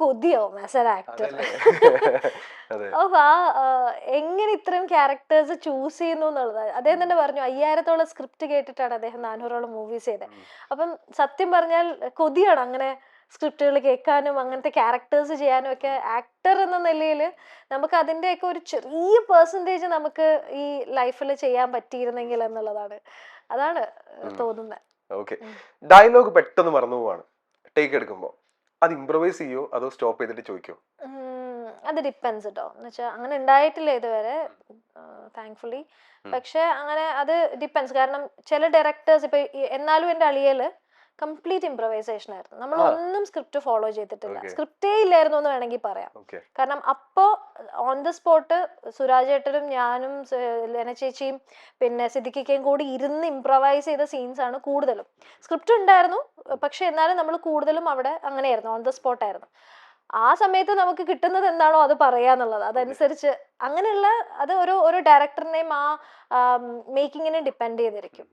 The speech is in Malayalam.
കൊതിയാവും ആസ് എൻ ആക്ടർ. അതല്ലേ അതെ ഓഹ് ആ എങ്ങനെ ഇത്രയും ക്യാരക്ടേഴ്സ് ചൂസ് ചെയ്യുന്നു എന്നുള്ളത് അദ്ദേഹം തന്നെ പറഞ്ഞു. 5000-ഓളം സ്ക്രിപ്റ്റ് കേട്ടിട്ടാണ് അദ്ദേഹം 400-ഓളം മൂവീസ് ചെയ്തത്. ഉം. അപ്പം സത്യം പറഞ്ഞാൽ കൊതിയാണ് അങ്ങനെ സ്ക്രിപ്റ്റുകൾ കേൾക്കാനും അങ്ങനത്തെ ക്യാരക്ടേഴ്സ് ചെയ്യാനും ഒക്കെ. ആക്ടർ എന്ന നിലയിൽ നമുക്ക് അതിൻ്റെയൊക്കെ ഒരു ചെറിയ പെർസെൻറ്റേജ് നമുക്ക് ഈ ലൈഫിൽ ചെയ്യാൻ പറ്റിയിരുന്നെങ്കിൽ എന്നുള്ളതാണ്. അതാണ് തോന്നുന്നത്. ഓക്കെ, ഡയലോഗ് പെട്ടെന്ന് മറന്നു പോവാണ് ടേക്ക് എടുക്കുമ്പോ, അത് ഇംപ്രവൈസ് ചെയ്യോ അതോ സ്റ്റോപ്പ് ചെയ്തിട്ട് ചോദിക്കോ? അത് ഡിപ്പെൻസ് കേട്ടോ. എന്ന് വെച്ചാൽ അങ്ങനെ ഉണ്ടായിട്ടില്ല ഇതുവരെ, താങ്ക്ഫുള്ളി. പക്ഷെ അങ്ങനെ അത് ഡിപ്പെൻസ്. കാരണം ചില ഡയറക്ടേഴ്സ് ഇപ്പൊ എന്നാലും എൻ്റെ അളിയല് കംപ്ലീറ്റ് ഇംപ്രവൈസേഷൻ ആയിരുന്നു. നമ്മൾ ഒന്നും സ്ക്രിപ്റ്റ് ഫോളോ ചെയ്തിട്ടില്ല, സ്ക്രിപ്റ്റേ ഇല്ലായിരുന്നു എന്ന് വേണമെങ്കിൽ പറയാം. കാരണം അപ്പോ ഓൺ ദ സ്പോട്ട് സുരാജ് ഏട്ടനും ഞാനും ലെന ചേച്ചിയും പിന്നെ സിദ്ദിഖിക്കയും കൂടി ഇരുന്ന് ഇംപ്രവൈസ് ചെയ്ത സീൻസ് ആണ് കൂടുതലും. സ്ക്രിപ്റ്റ് ഉണ്ടായിരുന്നു, പക്ഷെ എന്നാലും നമ്മൾ കൂടുതലും അവിടെ അങ്ങനെയായിരുന്നു, ഓൺ ദ സ്പോട്ട് ആയിരുന്നു. ആ സമയത്ത് നമുക്ക് കിട്ടുന്നത് എന്താണോ അത് പറയാന്നുള്ളത്, അതനുസരിച്ച് അങ്ങനെയുള്ള അത് ഓരോ ഡയറക്ടറിനെയും ആ മേക്കിങ്ങിനെ ഡിപ്പെൻഡ് ചെയ്തിരിക്കും.